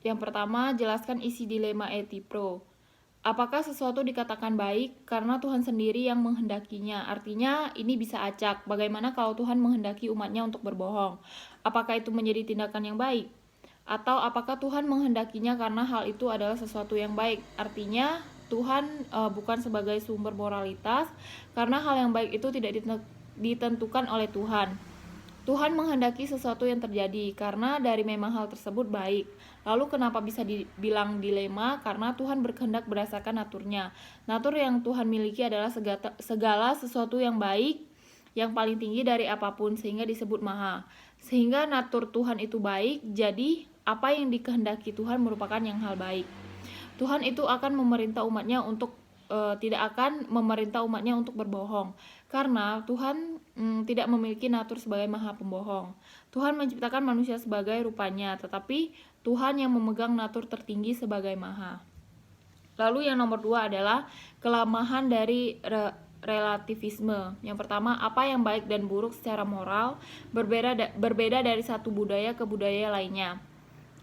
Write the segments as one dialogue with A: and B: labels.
A: Yang pertama, jelaskan isi dilema etipro. Apakah sesuatu dikatakan baik karena Tuhan sendiri yang menghendakinya? Artinya ini bisa acak. Bagaimana kalau Tuhan menghendaki umatnya untuk berbohong? Apakah itu menjadi tindakan yang baik? Atau apakah Tuhan menghendakinya karena hal itu adalah sesuatu yang baik? Artinya Tuhan bukan sebagai sumber moralitas, karena hal yang baik itu tidak ditentukan oleh Tuhan. Tuhan menghendaki sesuatu yang terjadi karena dari memang hal tersebut baik. Lalu kenapa bisa dibilang dilema? Karena Tuhan berkehendak berdasarkan naturnya. Natur yang Tuhan miliki adalah segala sesuatu yang baik, yang paling tinggi dari apapun, sehingga disebut maha. Sehingga natur Tuhan itu baik, jadi apa yang dikehendaki Tuhan merupakan yang hal baik. Tuhan itu akan memerintah umatnya untuk tidak akan memerintah umatnya untuk berbohong, karena Tuhan tidak memiliki natur sebagai maha pembohong. Tuhan menciptakan manusia sebagai rupanya, tetapi Tuhan yang memegang natur tertinggi sebagai maha. Lalu yang nomor 2 adalah kelemahan dari relativisme. Yang pertama, apa yang baik dan buruk secara moral berbeda dari satu budaya ke budaya lainnya.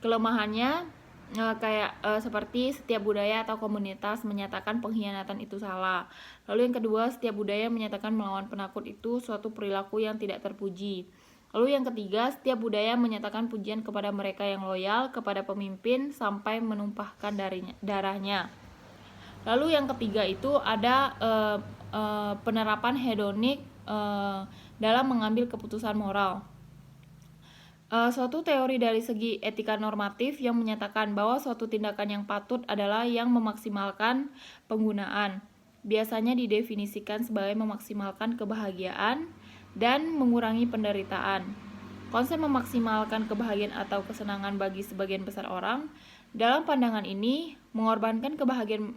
A: Kelemahannya seperti setiap budaya atau komunitas menyatakan pengkhianatan itu salah. Lalu yang kedua, setiap budaya menyatakan melawan penakut itu suatu perilaku yang tidak terpuji. Lalu yang ketiga, setiap budaya menyatakan pujian kepada mereka yang loyal kepada pemimpin sampai menumpahkan darahnya. Lalu yang ketiga itu ada penerapan hedonik dalam mengambil keputusan moral. Suatu teori dari segi etika normatif yang menyatakan bahwa suatu tindakan yang patut adalah yang memaksimalkan penggunaan. Biasanya didefinisikan sebagai memaksimalkan kebahagiaan dan mengurangi penderitaan. Konsep memaksimalkan kebahagiaan atau kesenangan bagi sebagian besar orang, dalam pandangan ini mengorbankan kebahagiaan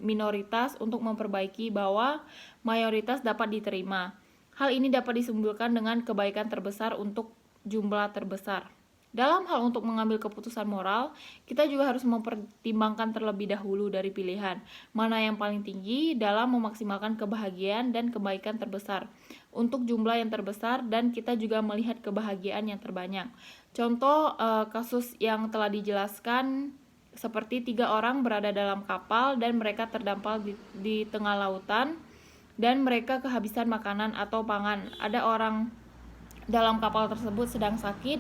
A: minoritas untuk memperbaiki bahwa mayoritas dapat diterima. Hal ini dapat disimpulkan dengan kebaikan terbesar untuk jumlah terbesar. Dalam hal untuk mengambil keputusan moral, kita juga harus mempertimbangkan terlebih dahulu dari pilihan mana yang paling tinggi dalam memaksimalkan kebahagiaan dan kebaikan terbesar untuk jumlah yang terbesar, dan kita juga melihat kebahagiaan yang terbanyak. Contoh kasus yang telah dijelaskan seperti 3 orang berada dalam kapal dan mereka terdampar di tengah lautan dan mereka kehabisan makanan atau pangan. Ada orang dalam kapal tersebut sedang sakit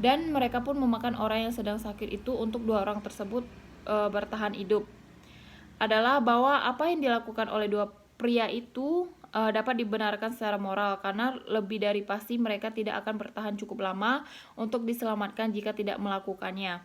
A: dan mereka pun memakan orang yang sedang sakit itu untuk 2 orang tersebut bertahan hidup. Adalah bahwa apa yang dilakukan oleh 2 pria itu dapat dibenarkan secara moral, karena lebih dari pasti mereka tidak akan bertahan cukup lama untuk diselamatkan jika tidak melakukannya.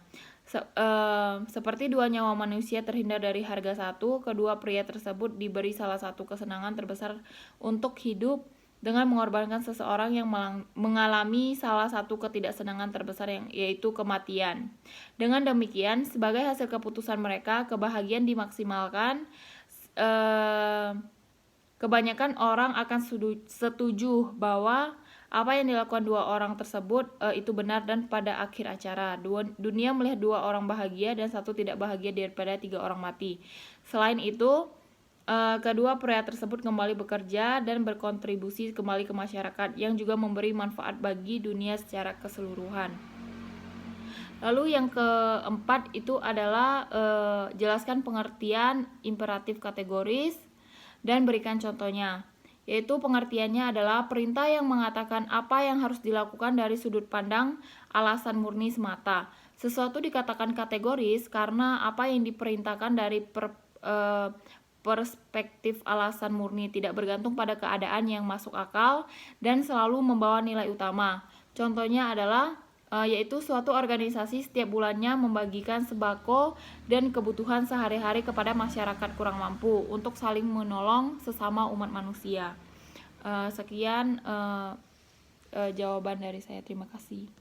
A: Seperti 2 nyawa manusia terhindar dari harga satu, kedua pria tersebut diberi salah satu kesenangan terbesar untuk hidup dengan mengorbankan seseorang yang mengalami salah satu ketidaksenangan terbesar yaitu kematian. Dengan demikian, sebagai hasil keputusan mereka, kebahagiaan dimaksimalkan. Kebanyakan orang akan setuju bahwa apa yang dilakukan 2 orang tersebut itu benar, dan pada akhir acara dunia melihat 2 orang bahagia dan 1 tidak bahagia daripada 3 orang mati. Selain itu, kedua pria tersebut kembali bekerja dan berkontribusi kembali ke masyarakat yang juga memberi manfaat bagi dunia secara keseluruhan. Lalu yang keempat itu adalah jelaskan pengertian imperatif kategoris dan berikan contohnya. Yaitu pengertiannya adalah perintah yang mengatakan apa yang harus dilakukan dari sudut pandang alasan murni semata. Sesuatu dikatakan kategoris karena apa yang diperintahkan dari perspektif alasan murni tidak bergantung pada keadaan yang masuk akal dan selalu membawa nilai utama. Contohnya adalah yaitu suatu organisasi setiap bulannya membagikan sembako dan kebutuhan sehari-hari kepada masyarakat kurang mampu untuk saling menolong sesama umat manusia. Sekian jawaban dari saya. Terima kasih.